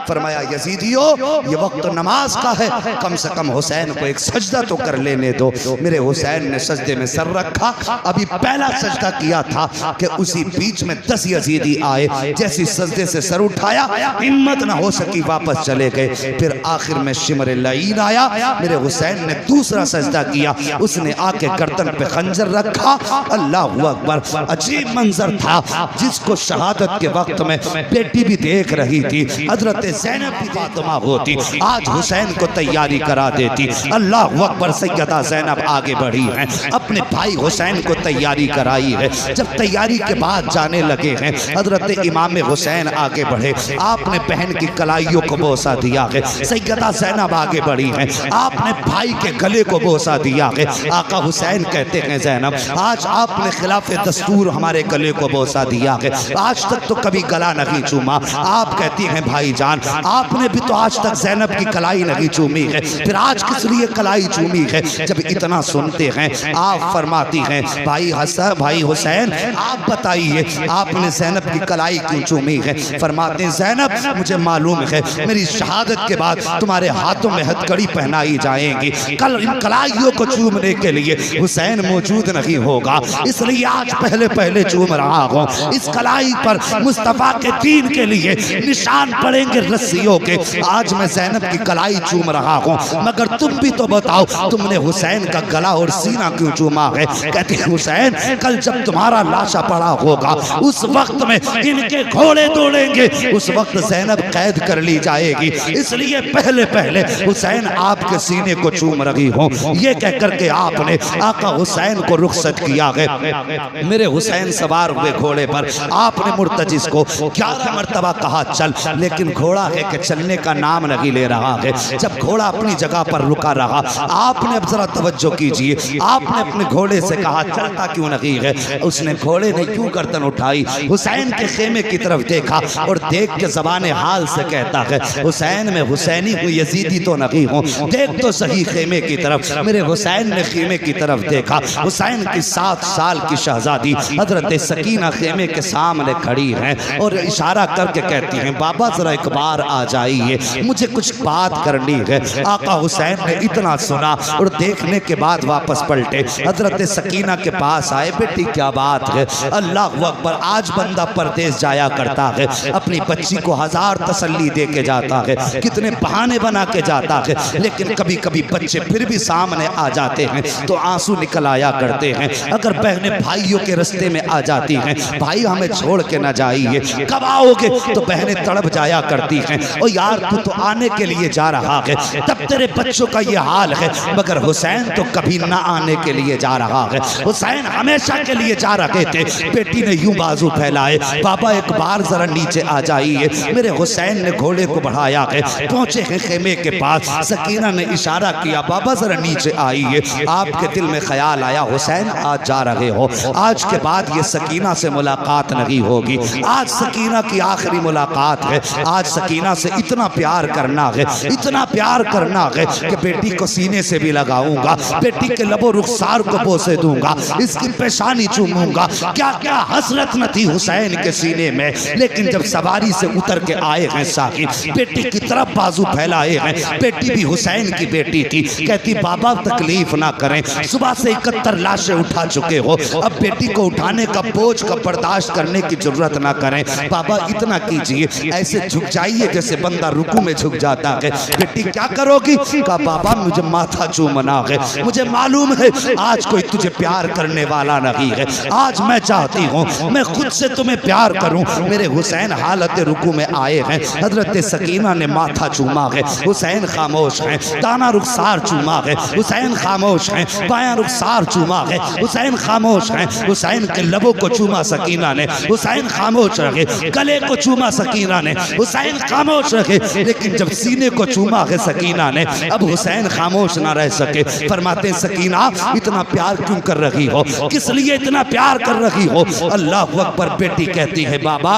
फरमाया यजीदियो ये वक्त नमाज का है, कम से कम हुसैन को एक सजदा तो कर लेने दो। मेरे हुसैन ने सजदे में सर रखा, अभी पहला सजदा किया था कि उसी बीच में 10 यजीदी आए। जैसी सजदे से सर उठाया, हिम्मत ना हो सकी, वापस चले गए। फिर आखिर में शिमर लईन आया, मेरे हुसैन ने दूसरा सजदा किया, उसने आके गर्दन पे खंजर रखा। अल्लाह अकबर, अजीब मंजर था जिसको शहादत के वक्त में बेटी भी देख रही थी। हजरत ज़ैनब की फातिमा होती, आज हुसैन को तैयारी करा देती। अल्लाह अकबर, सैयदा ज़ैनब आगे बढ़ी हैं, अपने भाई हुसैन को तैयारी कराई है। जब तैयारी के बाद जाने लगे हैं, हजरत इमाम हुसैन आगे बढ़े, आपने बहन की कलाइयों को बोसा दिया है। सैयदा ज़ैनब आगे बढ़ी हैं, आपने भाई के गले को बोसा दिया है। आका हुसैन कहते हैं ज़ैनब, आज आपने खिलाफ दस्तूर हमारे गले को बोसा दिया है, आज तक तो कभी गला नहीं चूमा। आप कहती हैं भाईजान, आपने भी तो आज तक ज़ैनब की कलाई नहीं चूमी है, फिर आज किस लिए कलाई चूमी है? जब इतना सुनते हैं, आप फरमाती हैं भाई हसन, भाई हुसैन, आप बताइए आपने ज़ैनब की कलाई क्यों चूमी है? फरमाते हैं ज़ैनब, मुझे मालूम है मेरी शहादत के बाद तुम्हारे हाथों में हथकड़ी पहनाई जाएगी, कल इन कलाइयों को चूमने के लिए हुसैन मौजूद नहीं होगा, इसलिए आज पहले पहले चूम रहा हूँ। इस कलाई पर मुस्तफा के दीन के लिए निशान पड़ेंगे रस्सियों के। आज मैं ज़ैनब की कलाई चूम रहा हूँ, मगर तुम भी तो बताओ, तुमने हुसैन का गला और सीना क्यों चूमा है? कहते हैं हुसैन, कल जब तुम्हारा लाशा पड़ा होगा, उस वक्त में इनके घोड़े दौड़ेंगे, उस वक्त ज़ैनब कैद कर ली जाएगी, इसलिए पहले पहले हुसैन आपके सीने को चूम रही हूँ। ये कह करके आपने आका हुसैन को रुखसत किया है। मेरे हुसैन सवार हुए घोड़े पर, आपने मुर्तजिस को 11 मरतबा कहा चल, लेकिन घोड़ा है कि चलने का नाम नहीं ले रहा है। जब घोड़ा अपनी जगह पर रुका रहा, आपने अब जरा तवज्जो कीजिए, आपने अपने घोड़े से कहा चलता क्यों नहीं है? उसने घोड़े ने क्यों गर्दन उठाई, हुसैन के खेमे की तरफ देखा और देख के ज़बान हाल से कहता है हुसैन में हुसैनी हूँ, यजीदी तो नहीं हूँ, देख तो सही खेमे की तरफ। मेरे हुसैन ने खेमे की तरफ देखा, हुसैन की 7 साल की शहजादी हजरत सकीना खेमे के सामने खड़ी हैं और इशारा करके कहती हैं बाबा जरा एक बार आ जाइए, मुझे कुछ बात करनी है। आका हुसैन ने इतना सुना और देखने के बाद वापस पलटे, हजरत सकीना के पास आए, बेटी क्या बात है? अल्लाह अकबर, आज बंदा परदेश जाया करता है, अपनी बच्ची को 1000 तसल्ली दे के जाता है, कितने बहाने बना के जाता है, लेकिन कभी कभी बच्चे फिर भी सामने आ जाते हैं तो आंसू निकल आया करते हैं। अगर बहनें भाइयों के रास्ते में आ जाती हैं, भाई हमें छोड़ के ना जाइए, कब आओगे? तो बहनें तड़प जाया करती हैं, ओ यार तू तो आने के लिए जा रहा है, तब तेरे बच्चों का ये हाल है। मगर हुसैन तो कभी ना आने के लिए जा रहा है, हुसैन हमेशा के लिए जा रहे थे। बेटी ने यूं बाजू फैलाए, बाबा एक बार जरा नीचे आ जाइए। मेरे हुसैन ने घोड़े को बढ़ाया है, पहुंचे हैं खेमे के पास, सकीना ने इशारा किया बाबा जरा नीचे आइए। आपके दिल में ख्याल आया हुसैन आज जा रहे हो, आज के बाद ये सकीना से मुलाकात नहीं होगी, आज सकीना की आखिरी मुलाकात है, आज सकीना से इतना प्यार करना है, इतना प्यार करना है कि बेटी को सीने से भी लगाऊंगा, बेटी के लबो रुखसार को बोसे दूंगा, इसकी पेशानी चूमूंगा। क्या क्या हसरत न थी हुसैन के सीने में। लेकिन जब सवारी से उतर के आए हैं साहिब, बेटी की तरफ बाजू फैलाए हैं, बेटी भी हुसैन की बेटी थी, कहती बाबा तकलीफ ना करें, सुबह से 71 लाशें उठा चुके हो, अब बेटी को उठाने का बोझ का बर्दाश्त करने की जरूरत ना करें, बाबा इतना कीजिए, ऐसे झुक जाइए जैसे बंदा रुकू में झुक जाता है। बेटी क्या करोगी? कहा बाबा मुझे माथा चूमना है, मुझे मालूम है आज कोई तुझे प्यार करने वाला नहीं है, आज मैं चाहती हूँ मैं खुद से तुम्हें प्यार करूँ। मेरे हुसैन हालत रुकू में आए हैं, हजरत सकीना ने माथा चूमा है, हुसैन खामोश हैं, दाना रुखसार चूमा है, हुसैन खामोश हैं, बायां रुखसार चूमा है, हुसैन खामोश हैं, हुसैन के लबों को चूमा सकीना ने, हुसैन खामोश रहे, गले को चूमा सकीना ने, हुसैन खामोश रहे। लेकिन जब सीने को चूमा है सकीना ने, अब हुसैन खामोश ना रह सके। फरमाते सकीना इतना प्यार क्यों कर रही हो, किस लिए इतना प्यार कर रही हो? अल्लाह अकबर। बेटी कहती है बाबा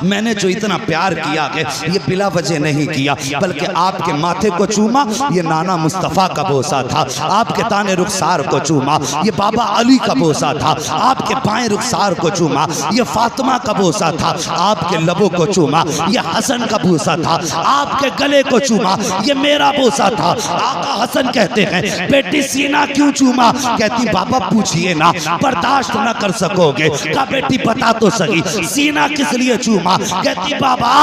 मैंने जो इतना प्यार किया है ये बिला वजह नहीं किया, बल्कि आपके माथे को चूमा ये नाना मुस्तफ़ा का बोसा था, आपके ताने रुखसार को चूमा ये बाबा अली का बोसा था, आपके बाएं रुखसार को चूमा ये फातिमा का बोसा था, आपके लबों को चूमा ये हसन का बूसा था, आपके गले को चूमा, ये मेरा बूसा था। आका हसन कहते हैं बेटी सीना क्यों चूमा? कहती बाबा पूछिए ना, बर्दाश्त न कर सकोगे। कहा बेटी बता तो सही, सीना किस लिए चूमा? कहती बाबा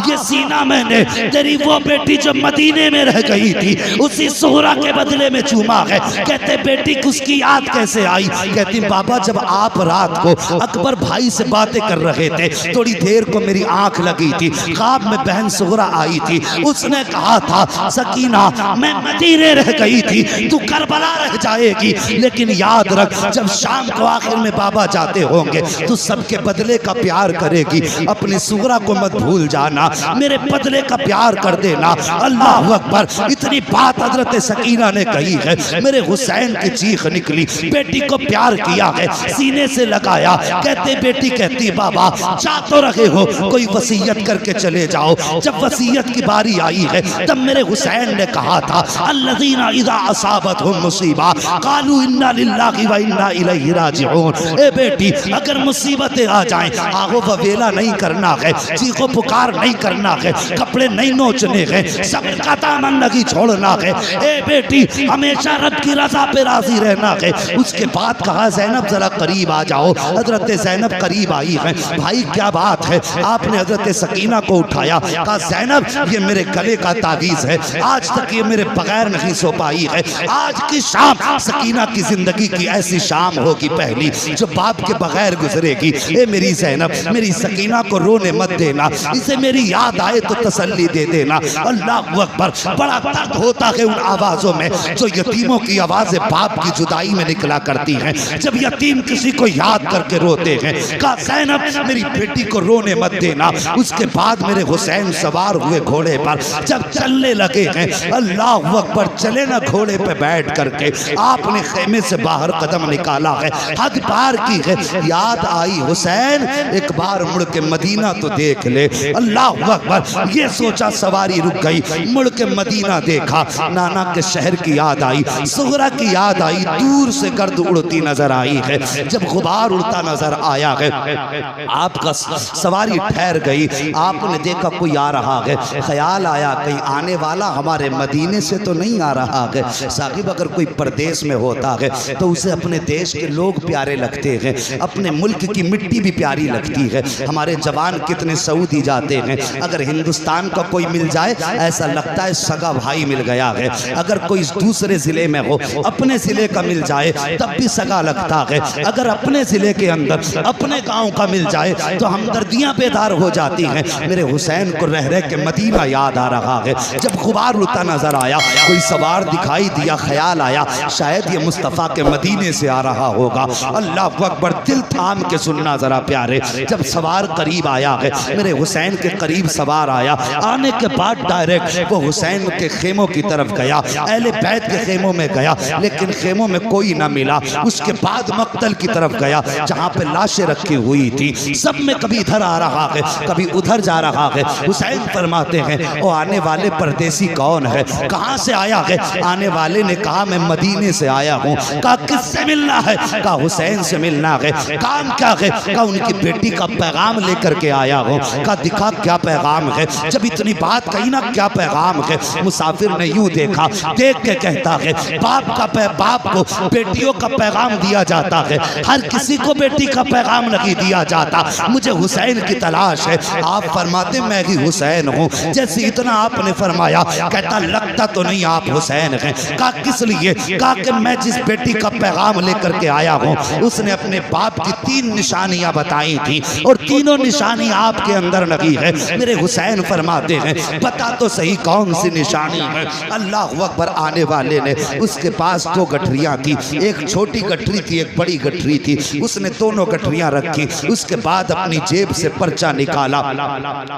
ये सीना मैंने तेरी वो बेटी जो मदीने में रह गई थी उसी सुहरा के बदले में चूमा है। कहते बेटी उसकी याद कैसे आई? कहती बाबा जब आप रात को अकबर भाई से बातें कर रहे थे, थोड़ी देर को मेरी आंख लगी थी, ख्वाब में बहन सुहरा आई थी, उसने कहा था सकीना मैं मदीने रह गई थी, तू करबला रह जाएगी, लेकिन याद रख जब शाम को आखिर में बाबा जाते होंगे तो सबके बदले का प्यार करेगी, अपनी सुहरा को मत भूल जाना, मेरे बदले का प्यार कर देना। अल्लाह अकबर। इतनी बात हजरत सकीना ने कही है, मेरे हुसैन की चीख निकली, बेटी को प्यार किया है, सीने से लगाया। कहते बेटी कहती बाबा जा तो रहे हो, कोई वसीयत करके चले जाओ। जब वसीयत की बारी आई है तब मेरे हुसैन ने कहा था अल्लज़ीना इज़ा असाबतहुम मुसीबा क़ालू इन्ना लिल्लाहि व इन्ना इलैहि राजिऊन। ए बेटी अगर मुसीबतें आ जाएं, आगो ववेला नहीं करना है, चीखो पुकार नहीं करना है, कपड़े नहीं नोचने हैं, सब का दामन नहीं छोड़ना है। ए बेटी हमेशा रब की रजा पे राजी रहना है। उसके बाद कहा ज़ैनब जरा करीब आ जाओ। हजरत ज़ैनब करीब आई है। भाई क्या बात है? आपने हजरत सकीना को उठाया, कहा ज़ैनब ये मेरे गले का तावीज़ है, आज तक ये मेरे बगैर नहीं सो पाई है। आज की शाम सकीना की जिंदगी की ऐसी शाम होगी पहली जो बाप के बगैर गुजरेगी। ए मेरी ज़ैनब मेरी सकीना को रोने मत देना, इसे मेरी याद आए तो तसल्ली दे देना। अल्लाह अकबर। बड़ा दर्द होता है उन आवाज़ों में जो यतीमों की आवाज़ें बाप की जुदाई में निकला करती हैं, जब यतीम किसी को याद करके रोते हैं। कहा ज़ैनब मेरी बेटी को रोने मत देना। उसके बाद मेरे हुसैन सवार हुए घोड़े पर, जब चलने लगे हैं अल्लाह अकबर, चले ना घोड़े पे बैठ करके आपने खेमे से बाहर कदम निकाला है, हद पार की है। याद आई हुसैन एक बार मुड़ के मदीना तो देख ले। अल्लाह अकबर। ये सोचा सवारी रुक गई, मुड़ के मदीना देखा, नाना के शहर की याद आई, सुहरा की याद आई, दूर से गर्द उड़ती नजर आई है। जब गुबार उड़ता नजर आया है आपका सवारी ठहर गई, आपने देखा कोई आ रहा है, ख्याल आया कहीं आने वाला हमारे मदीने से तो नहीं आ रहा है। साहिब अगर कोई परदेश में होता है तो उसे अपने देश के लोग प्यारे लगते हैं, अपने मुल्क की मिट्टी भी प्यारी लगती है। हमारे जवान कितने सऊदी जाते हैं, अगर हिंदुस्तान का कोई मिल जाए ऐसा लगता है सगा भाई मिल गया है। अगर कोई दूसरे जिले में हो, अपने जिले का मिल जाए तब भी सगा लगता है। अगर अपने जिले के अंदर अपने गांव का मिल जाए तो हमदर्दियां बेदार हो जाती हैं। मेरे हुसैन को रह रह के मदीना याद आ रहा है। जब गुबार उड़ता नजर आया, कोई सवार दिखाई दिया, ख्याल आया शायद ये मुस्तफ़ा के मदीने से आ रहा होगा। अल्लाह अकबर। दिल थाम के सुनना जरा प्यारे, जब सवार करीब आया है, मेरे हुसैन के करीब सवार आया, आने के बाद डायरेक्ट वो हुसैन के खेमों की तरफ गया, अहले बैत के खेमों में गया, लेकिन खेमों में कोई ना मिला। उसके बाद मक्तल की तरफ गया जहाँ पे लाशें रखी हुई थी, सब में कभी इधर आ रहा है कभी उधर जा रहा है। हुसैन फरमाते हैं वो आने वाले परदेसी कौन है, कहाँ से आया है? आने वाले ने कहा मैं मदीने से आया हूँ। कहा किससे मिलना है? कहा हुसैन से मिलना है। काम क्या है? कहा उनकी बेटी का पैगाम लेकर के आया हूँ। कहा दिखा क्या पैगाम है? जब इतनी बात कही ना क्या पैगाम है, मुसाफिर ने यूं देखा, देख के कहता है बाप को बेटियों का पैगाम दिया जाता है, हर किसी को बेटी का पैगाम नहीं दिया जाता, मुझे हुसैन की तलाश है। आप फरमाते मैं ही हुसैन हूँ। जैसे इतना आपने फरमाया, कहता लगता तो नहीं आप हुसैन हैं। कहा किस लिए? कहा कि मैं जिस बेटी का पैगाम लेकर के आया हूँ उसने अपने बाप की 3 निशानियां बताई थी और तीनों निशानी आपके अंदर नहीं है। मेरे हुसैन फरमाते हैं बता तो सही कौन सी निशानी है? अल्लाह अकबर। आने वाले ने उसके पास 2 गठरियां थी, एक छोटी गठरी थी एक बड़ी गठरी थी, उसने दोनों गठरियां रखी। उसके बाद अपनी जेब से पर्चा निकाला,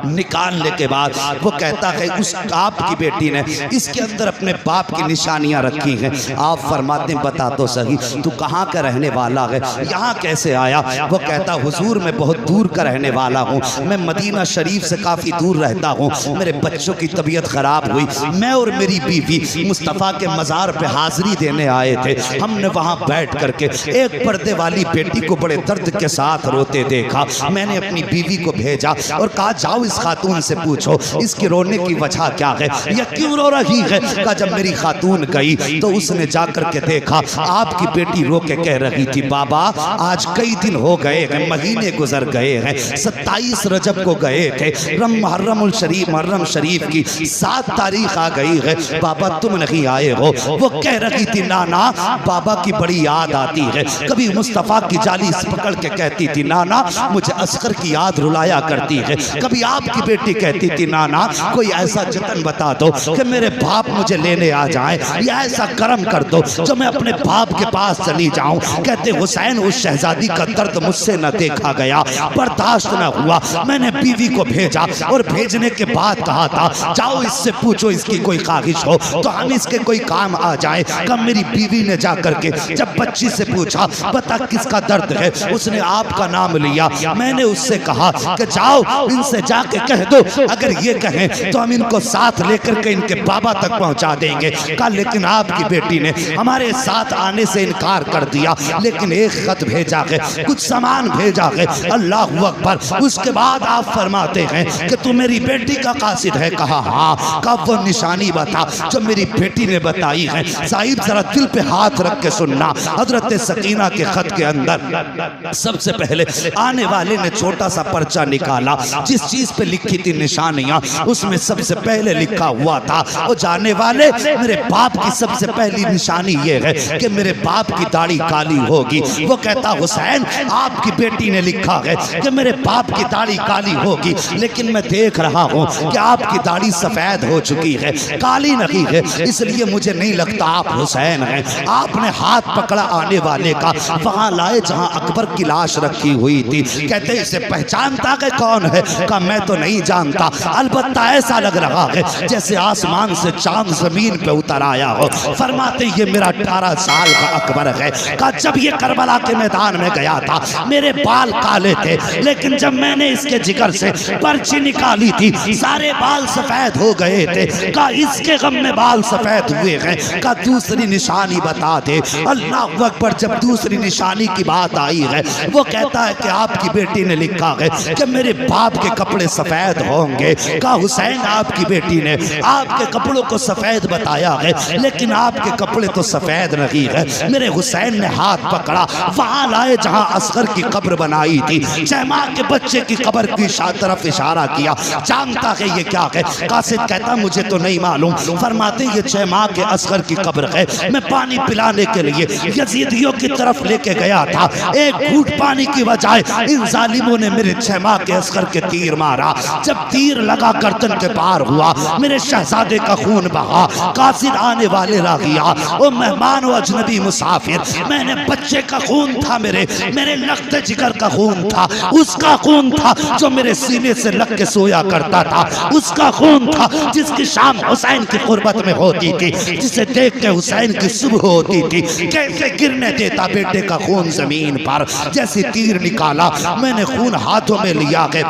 निकालने के बाद वो कहता है उस आपकी बेटी ने इसके अंदर अपने बाप की निशानियां रखी हैं। आप फरमाते बता तो सही तू कहाँ का रहने वाला है, यहाँ कैसे आया? वो कहता हुजूर मैं बहुत दूर का रहने वाला हूँ, मैं मदीना शरीफ से काफ़ी दूर रहता हूँ, मेरे बच्चों की तबीयत ख़राब हुई, मैं और मेरी बीवी मुस्तफ़ा के मज़ार पे हाज़िरी देने आए थे। हमने वहाँ बैठ करके एक पर्दे वाली बेटी को बड़े दर्द के साथ रोते देखा। मैंने अपनी बीवी को भेजा और कहा जाओ जाओ इस खातून से पूछो इसके रोने की वजह क्या है, यह क्यों रो रही है। कहा जब मेरी खातून गई तो उसने जाकर के देखा आपकी बेटी रो के कह रही थी बाबा आज कई दिन हो गए हैं, महीने गुजर गए हैं, 27 रजब को गए थे, मुहर्रम शरीफ की 7 तारीख आ गई है, बाबा तुम नहीं आए हो। वो कह रही थी नाना बाबा की बड़ी याद आती है, कभी मुस्तफ़ा की जाली पकड़ के कहती थी नाना मुझे असगर की याद रुलाया करती है, कभी आपकी बेटी कहती थी नाना कोई ऐसा जतन बता दो कि मेरे बाप मुझे लेने आ जाए, या ऐसा करम कर दो जो मैं अपने बाप के पास चली जाऊं। कहते हुसैन उस शहजादी का दर्द मुझसे न देखा गया, बर्दाश्त न हुआ, मैंने बीवी को भेजा और भेजने के बाद कहा था जाओ इससे पूछो इसकी कोई ख्वाहिश हो तो हम इसके कोई काम आ जाए। कब मेरी बीवी ने जाकर के जब बच्ची से पूछा बता किसका दर्द है, उसने आपका नाम लिया। मैंने उससे कहा कि जाओ इनसे जाके कह दो अगर ये कहें तो हम इनको साथ लेकर के इनके बाबा तक पहुंचा देंगे। कहा लेकिन आपकी बेटी ने हमारे साथ आने से इनकार कर दिया, लेकिन एक खत भेजा है, कुछ सामान भेजा है। अल्लाह अकबर। उसके बाद आप फरमाते हैं कि तू मेरी बेटी का कासिद है। कहा हाँ। कब वो निशानी बता जो मेरी बेटी ने बताई है। साहिब जरा दिल पे हाथ रख के सुनना, हजरत सकीना के खत के अंदर सबसे पहले आने वाले ने छोटा सा पर्चा निकाला, जिस चीज पे लिखी थी निशानियां उसमें सबसे पहले लिखा हुआ था वो जाने वाले मेरे बाप की सबसे पहली निशानी ये है कि मेरे बाप की दाढ़ी काली होगी। वो कहता हुसैन आपकी बेटी ने लिखा है कि मेरे बाप की दाढ़ी काली होगी, लेकिन मैं देख रहा हूँ कि आपकी दाढ़ी सफेद हो चुकी है, काली नहीं है, इसलिए मुझे नहीं लगता आप हुसैन हैं। आपने हाथ पकड़ा आने वाले का, वहां लाए जहां अकबर की लाश रखी हुई थी। कहते इसे पहचानता कि कौन है? का मैं तो नहीं जानता, अलबत्ता ऐसा लग रहा है जैसे आसमान से चांद जमीन पे उतर आया हो। फरमाते ये मेरा 18 साल का अकबर है। का जब ये करबला के मैदान में गया था मेरे बाल काले थे, लेकिन जब मैंने इसके जिगर से पर्ची निकाली थी सारे बाल सफेद हो गए थे। का इसके गम में बाल सफेद हुए हैं। का दूसरी निशानी बता दे। अल्लाह अकबर। जब दूसरी निशानी की बात आई है वो कहता है कि आपकी बेटी ने लिखा है कि मेरे बाप के कपड़े सफेद होंगे। का हुसैन आपकी बेटी ने आपके कपड़ों को सफेद बताया है, लेकिन आपके कपड़े तो सफेद नहीं है। मेरे हुसैन ने हाथ पकड़ा, वहां लाए जहां असगर की कब्र बनाई थी, शहमा के बच्चे की कब्र की तरफ इशारा किया। जानता है ये क्या है? कासिद कहता मुझे तो नहीं मालूम। फरमाते ये 6 माह के असगर की कब्र है। मैं पानी पिलाने के लिए यजीदियों की तरफ लेके गया था, एक घूंट पानी की बजाय इन जालिमों ने मेरे 6 माह के असगर के तीर मारा। जब तीर लगा गर्दन के पार हुआ, मेरे शहजादे का खून बहा। कासिद आने वाले रागिया ओ मेहमान व अजनबी मुसाफिर, मैंने बच्चे का खून था, मेरे लगते जिगर का खून था, उसका खून था जो मेरे सीने से लग के सोया करता था, उसका खून था जिसकी शाम हुसैन की कुर्बत में होती थी, जिसे देख के हुसैन की सुबह होती थी। कैसे गिरने देता बेटे का खून जमीन पर। जैसे तीर निकाला मैंने खून हाथों में लिया है।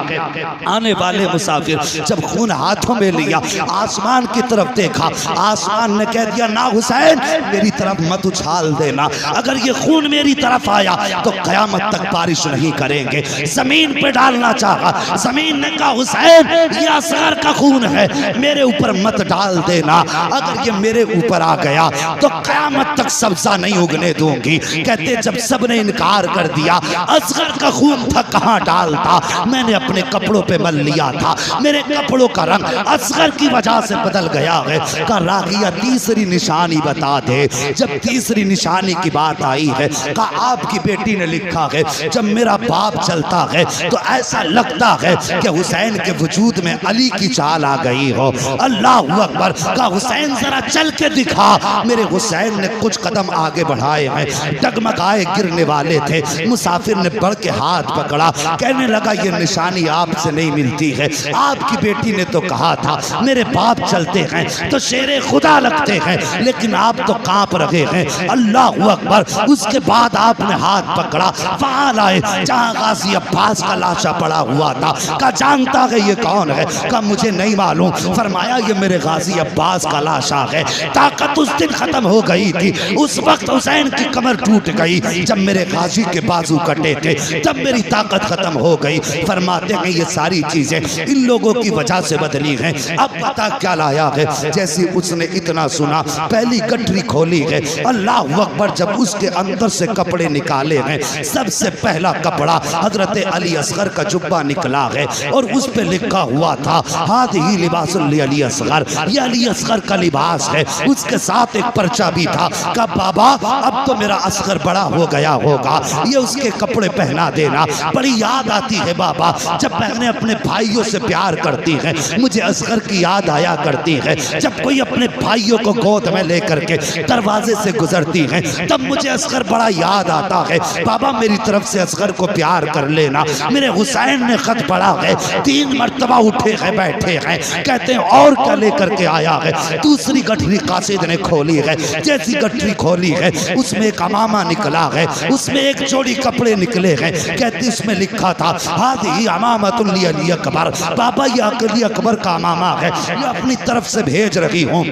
आने वाले मुसाफिर जब खून हाथों में लिया आसमान की तरफ देखा, आसमान ने कह दिया ना हुसैन मेरी तरफ मत उछाल देना, अगर ये खून मेरी तरफ आया तो कयामत तक बारिश नहीं करेंगे। जमीन पे डालना चाहा, जमीन ने कहा हुसैन ये असगर का खून है, मेरे ऊपर मत डाल देना, अगर ये मेरे ऊपर आ गया तो कयामत तक सब्जा नहीं उगने दूंगी। कहते जब सबने इनकार कर दिया, असगर का खून था कहां डालता, मैंने अपने कपड़ों पे मल लिया था, मेरे कपड़ों का रंग असगर की वजह से बदल गया है। का रागिया तीसरी निशानी बता दे। जब तीसरी निशानी की बात आई है का आपकी बेटी ने लिखा है जब मेरा बाप चलता है तो ऐसा लगता है कि हुसैन के वजूद में अली की चाल आ गई हो। अल्लाह अकबर। का हुसैन जरा चल के दिखा। मेरे हुसैन ने कुछ कदम आगे बढ़ाए हैं, डगमगाए गिरने वाले थे। मुसाफिर ने बढ़ के हाथ पकड़ा, कहने लगा ये निशानी आपसे नहीं मिलती है, आपकी बेटी ने तो कहा था मेरे बाप चलते हैं तो शेरे खुदा लगते हैं, लेकिन आप तो कांप रहे हैं। अल्लाह अकबर। उसके बाद आपने हाथ पकड़ा, वहां लाए जहां गाजी अब्बास का लाशा पड़ा हुआ था। का जानता है ये कौन है? का मुझे नहीं मालूम। फरमाया ये मेरे गाजी अब्बास का लाशा है। ताकत उस दिन खत्म हो गई थी, उस वक्त हुसैन की कमर टूट गई जब मेरे गाजी के बाजू कटे थे, तब मेरी ताकत खत्म हो गई। फरमाते हैं ये सारी चीजें इन लोगों की वजह से बदली हैं। अब पता क्या लाया है। जैसे उसने इतना सुना, पहली गठरी खोली है, अल्लाह अकबर, जब उसके अंदर से कपड़े निकाले हैं, सबसे पहला कपड़ा हजरत अली असगर का जुब्बा निकला है और उस पे लिखा हुआ था हादिही लिबासुल अली असगर, ये अली असगर का लिबास है। उसके साथ एक पर्चा भी था कि बाबा अब तो मेरा असगर बड़ा हो गया होगा, ये उसके कपड़े पहना देना। बड़ी याद आती है बाबा, जब बहनें अपने भाइयों से प्यार करती हैं, मुझे असगर की याद आया करती है। जब कोई अपने भाइयों को गोद में लेकर के दरवाजे से गुजरती है, तब मुझे असगर बड़ा याद आता है। बाबा मेरी तरफ से असगर को प्यार कर लेना। मेरे हुसैन ने खत पढ़ा है, 3 मरतबा उठे हैं, बैठे हैं, कहते हैं और क्या लेकर के आया है। दूसरी गठरी कासिद ने खोली है, जैसी गठरी खोली है उसमें एक अमामा निकला है, उसमें एक जोड़ी कपड़े निकले हैं। कहते इसमें लिखा था हादिही अमामतुल अली अकबर, बाबा ये अली अकबर का अमामा है, ये अपनी तरफ से भेज रही हूँ।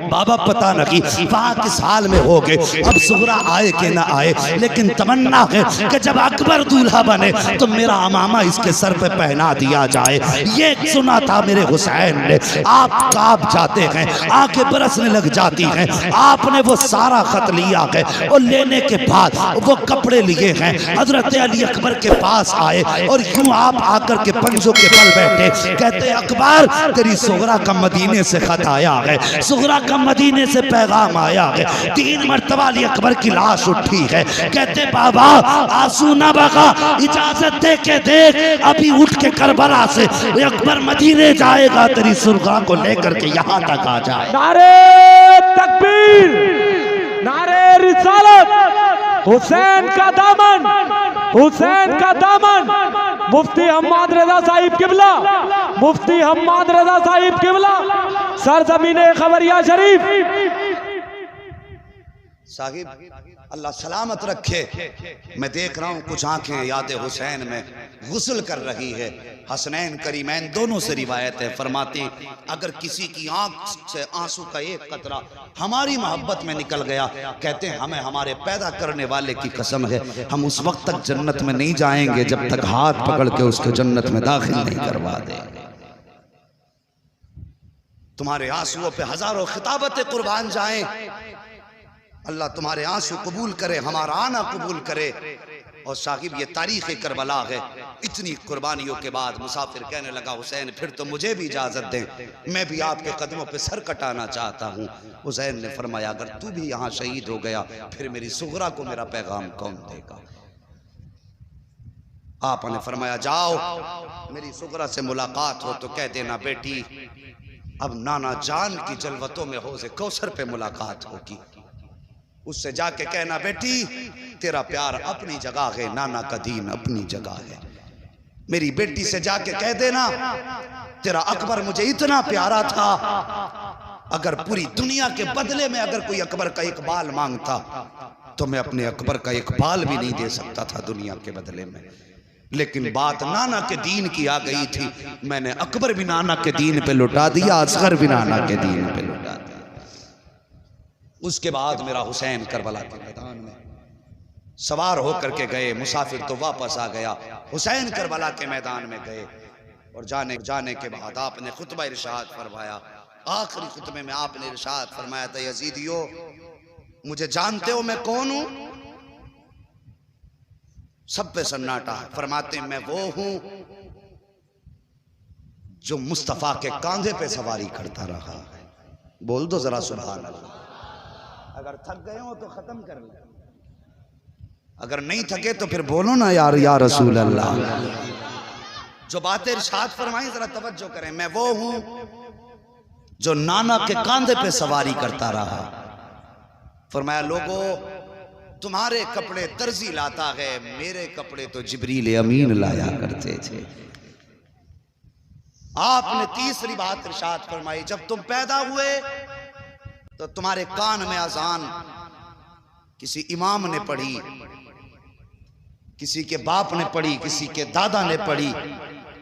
बाबा पता नहीं वहाँ किस हाल में हो गए, अब सुगरा आए कि ना आए, लेकिन तमन्ना है कि जब अकबर दूल्हा बने तो मेरा अमामा इसके सर पे पहना दिया जाए। ये सुना था मेरे हुसैन ने। आप कांप जाते हैं, आंखें बरसने लग जाती हैं। आपने वो सारा खत लिया है और लेने के बाद वो कपड़े लिए हैं, हजरत अली अकबर के पास आए और यूं आप आकर के पंजों के बल बैठे। कहते अकबर तेरी सुगरा का मदीने से खत आया है, सुगरा का मदीने से पैगाम आया है। 3 मरतबा अली अकबर की लाश उठी है। कहते बाबा आंसू ना बगा, इजाजत दे के देख, अभी उठ के करबला से अकबर मदीने जाएगा, तेरी सुगरा को लेकर के यहाँ तक आ जाए। नारे तकबीर, नारे रिसालत, हुसैन का दामन, हुसैन का दामन। मुफ्ती हम्माद रजा साहिब किबला, मुफ्ती हम्माद रजा साहिब किबला, सरजमीने खबरिया शरीफ। साहिब अल्लाह सलामत रखे। मैं देख रहा हूँ कुछ आंखें याद हुसैन में गुस्ल कर रही है। हसनैन करीमैन दोनों से रिवायत है, फरमाते अगर किसी की आंख से आंसू का एक कतरा हमारी मोहब्बत में निकल गया, कहते हैं हमें हमारे पैदा करने वाले की कसम है, हम उस वक्त तक जन्नत में नहीं जाएंगे जब तक हाथ पकड़ के उसको जन्नत में दाखिल नहीं करवा देंगे। तुम्हारे आंसुओं पे हजारों खिताबतें कुर्बान जाएं, अल्लाह तुम्हारे आंसू कबूल करे, हमारा आना कबूल करे। और साहिब ये तारीख़ करबला है। इतनी कुर्बानियों के बाद मुसाफिर कहने लगा हुसैन फिर तो मुझे भी इजाज़त दें, मैं भी आपके कदमों पे सर कटाना चाहता हूँ। हुसैन ने फरमाया अगर तू भी यहाँ शहीद हो गया फिर मेरी सुगरा को मेरा पैगाम कौन देगा। आपने फरमाया जाओ मेरी सुगरा से मुलाकात हो तो कह देना बेटी अब नाना जान की जलवतों में हौज़े कौसर पे मुलाकात होगी। उससे जाके कहना बेटी तेरा प्यार अपनी जगह है, नाना का दीन अपनी जगह है। मेरी बेटी से जाके कह देना तेरा अकबर मुझे इतना प्यारा था, अगर पूरी दुनिया के बदले में अगर कोई अकबर का एक बाल मांगता तो मैं अपने अकबर का एक बाल भी नहीं दे सकता था दुनिया के बदले में, लेकिन बात नाना के दीन की आ गई थी, मैंने अकबर भी नाना के दीन पे लुटा दिया, असगर भी नाना के दीन पे लुटा दिया। उसके बाद मेरा हुसैन करबला के मैदान में सवार होकर के गए, मुसाफिर तो वापस आ गया, हुसैन करबला के मैदान में गए और जाने के बाद आपने खुतबा इरशाद फरमाया। आखिरी खुतबे में आपने इरशाद फरमाया था यजीदियो मुझे जानते हो मैं कौन हूं। सब पे सन्नाटा। फरमाते मैं वो हूं जो मुस्तफा के कांधे पे सवारी करता रहा है। बोल दो जरा सुभान अल्लाह। अगर थक गए हो तो खत्म कर लो, अगर नहीं थके तो फिर बोलो ना यार या रसूल अल्लाह। जो बातें इरशाद फरमाई जरा तवज्जो करें। मैं वो हूं जो नाना के कांधे पे सवारी करता रहा। फरमाया लोगो तुम्हारे कपड़े दर्जी लाता है, मेरे कपड़े तो जिब्रील अमीन लाया करते थे। आपने तीसरी बात इरशाद फरमाई जब तुम पैदा हुए तो तुम्हारे कान में अजान किसी इमाम ने पढ़ी, किसी के बाप ने पढ़ी, किसी के दादा ने पढ़ी,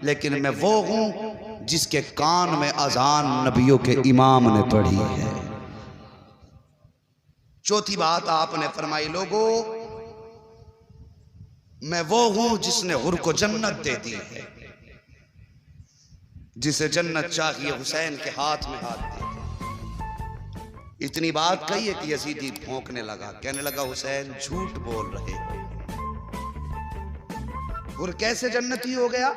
लेकिन मैं वो हूं जिसके कान में अजान नबियों के इमाम ने पढ़ी है। चौथी बात आपने फरमाई लोगो मैं वो हूं जिसने हुर को जन्नत दे दी है। जिसे जन्नत चाहिए हुसैन के हाथ में हाथ दे। इतनी बात कही है कि यजीदी भौंकने लगा, कहने लगा हुसैन झूठ बोल रहे हो। हुर कैसे जन्नती हो गया?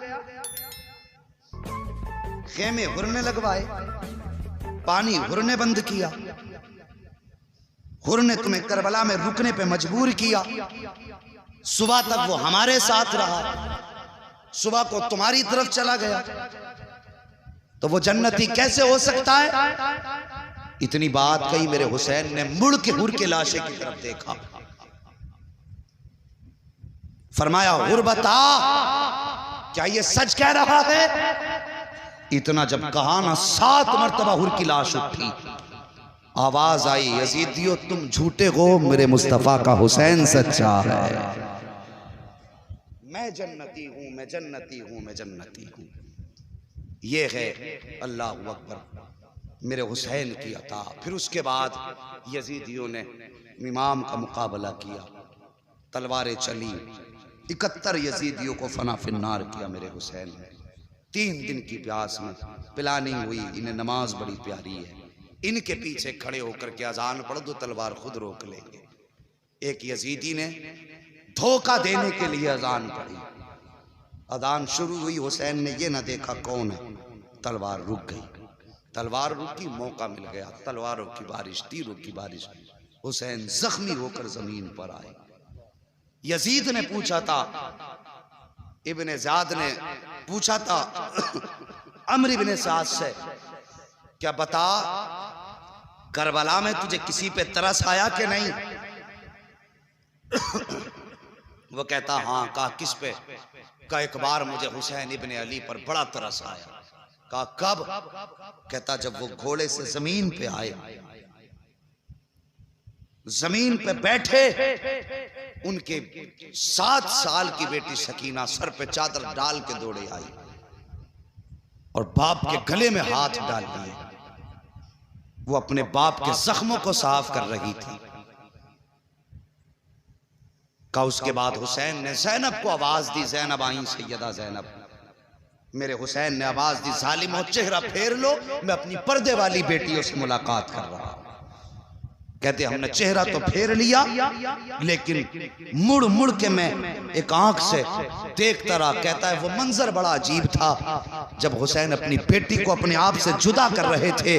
खेमे हुर ने लगवाए, पानी हुर ने बंद किया, हुर ने तुम्हें करबला में रुकने पे मजबूर किया। सुबह तक वो हमारे साथ रहा, सुबह को तुम्हारी तरफ चला गया, तो वो जन्नती कैसे हो सकता है? इतनी बात कही, मेरे हुसैन ने मुड़ के हुर के लाशे की तरफ देखा, फरमाया हुर बता क्या ये सच कह रहा है? इतना जब कहा ना, 7 मरतबा हुर की लाश उठी, आवाज आई यजीदियो तुम झूठे हो, मेरे मुस्तफा का हुसैन सच्चा है। मैं जन्नती हूं, मैं जन्नती हूं, मैं जन्नती हूं। ये है अल्लाह अकबर मेरे हुसैन की अता। फिर उसके बाद यजीदियों ने इमाम का मुकाबला किया, तलवारें चली, 71 यजीदियों को फना फिन्नार किया मेरे हुसैन ने। 3 दिन की प्यास में प्लानिंग हुई, इन्हें नमाज बड़ी प्यारी है, इनके पीछे खड़े होकर के अजान पढ़ दो, तलवार खुद रोक लेंगे। एक यजीदी ने धोखा देने के लिए अजान पढ़ी, अजान शुरू हुई, हुसैन ने ये ना देखा कौन है, तलवार रुक गई, तलवार रुकी, मौका मिल गया, तलवारों की बारिश, तीरों की बारिश। हुसैन जख्मी होकर जमीन पर आए। यजीद ने पूछा था, इब्ने ज़ाद ने पूछा था अम्र इब्ने साद से, क्या बता करबला में तुझे किसी पे तरस आया कि नहीं? वो कहता हाँ। कहा किस पे? कहा एक बार मुझे हुसैन इब्ने अली पर बड़ा तरस आया। कहा कब? कहता जब वो घोड़े से जमीन पे आए, जमीन पे बैठे, उनके 7 साल की बेटी सकीना सर पे चादर डाल के दौड़े आई और बाप के गले में हाथ डाल दिए। वो अपने बाप के जख्मों को साफ कर रही थी। का उसके बाद हुसैन ने ज़ैनब को आवाज दी, ज़ैनब आई सैयदा ज़ैनब। मेरे हुसैन ने आवाज दी, जालिमो चेहरा फेर लो, मैं अपनी पर्दे वाली बेटियों से मुलाकात कर रहा हूं। कहते हमने चेहरा तो फेर लिया, लेकिन मुड़ मुड़ के मैं एक आंख से देखता रहा। कहता है वो मंजर बड़ा अजीब था, जब हुसैन अपनी बेटी को अपने आप से जुदा कर रहे थे,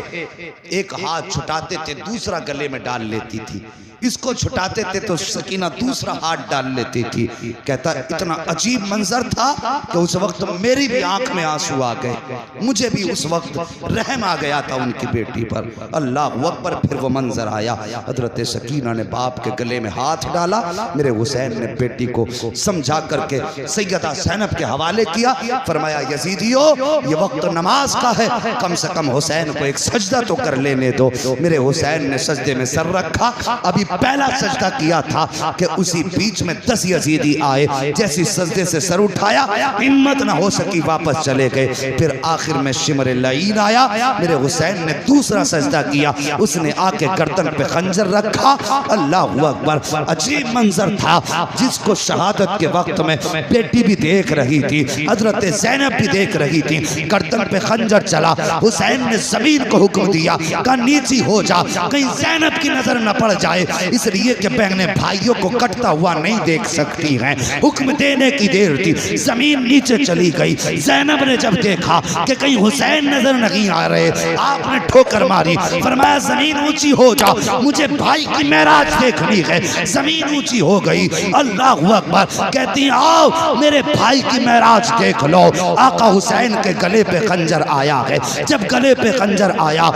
एक हाथ छुटाते थे, दूसरा गले में डाल लेती थी, इसको छुटाते थे तो सकीना दूसरा हाथ डाल लेती थी। कहता इतना अजीब मंजर था कि उस वक्त मेरी भी आंख में आंसू आ गए, मुझे भी उस वक्त रहम आ गया था उनकी बेटी पर। अल्लाह अकबर। फिर वो मंजर आया, हजरत सकीना ने बाप के गले में हाथ डाला, मेरे हुसैन ने बेटी को समझा करके सैयदा ज़ैनब के हवाले किया। फरमाया यजीदियो ये वक्त नमाज का है, कम से कम हुसैन को एक सजदा तो कर लेने दो। मेरे हुसैन ने सजदे में सर रखा, अभी पहला सजदा किया था कि उसी बीच में 10 यजीदी आए, जैसी सजदे से सर उठाया, हिम्मत ना हो सकी, वापस चले गए। फिर आखिर में शिमर लईन आया, मेरे हुसैन ने दूसरा सजदा किया, उसने आके गर्दन पे खंजर रखा। अल्लाह अकबर। अजीब मंजर था जिसको शहादत के वक्त में बेटी भी देख रही थी, हजरत ज़ैनब भी देख रही थी। गर्दन पे खंजर चला, हुसैन ने जमीन को हुक्म दिया का नीची हो जा, कहीं ज़ैनब की नजर न पड़ जाए, इसलिए कि बहने भाइयों को कटता हुआ नहीं देख सकती हैं। हुक्म देने की देर थी, जमीन नीचे चली गई। ज़ैनब ने जब देखा कि कहीं हुसैन नजर नहीं आ रहे, आपने ठोकर मारी, फरमाया जमीन ऊंची हो जा, मुझे भाई की मेराज देखनी है। जमीन ऊंची हो गई। अल्लाह अकबर। कहती आओ मेरे भाई की मेराज देख लो। आका हुसैन के गले पे खंजर आया है, जब गले पे खंजर आया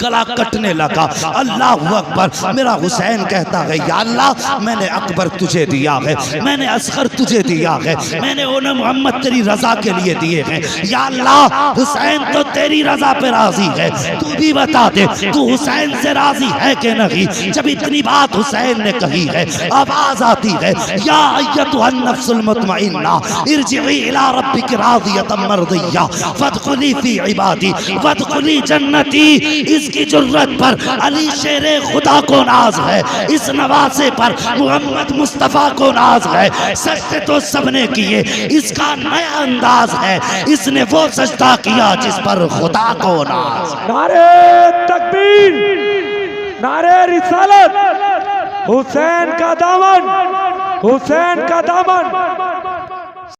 गला कटने लगा। अल्लाह अकबर। मेरा हुसैन कहता है या अल्लाह मैंने अकबर तुझे दिया है, मैंने असगर तुझे दिया है, मैंने उन्हें मोहम्मद तेरी रजा के लिए दिए हैं। या अल्लाह हुसैन तो तेरी रजा पे राजी है, तू भी बता दे तू हुसैन से राजी है के नहीं, जब इतनी बात हुसैन ने कही है, आवाज आती है, या अय्यतुहन नफ्सुल मुतमइन्ना इरजिई इला रब्बिक रादियतम मर्दिया फदखुली फी इबादी फदखुली जन्नती। इसकी जुर्रत पर अली शेरे खुदा को नाज है, इस नवासे पर मोहम्मद मुस्तफा को नाज है। सजदे तो सबने किए, इसका नया अंदाज है, इसने वो सजदा किया जिस पर खुदा को नाज। नारे तकबीर, नारे रिसालत, हुसैन का दामन, हुसैन का दामन।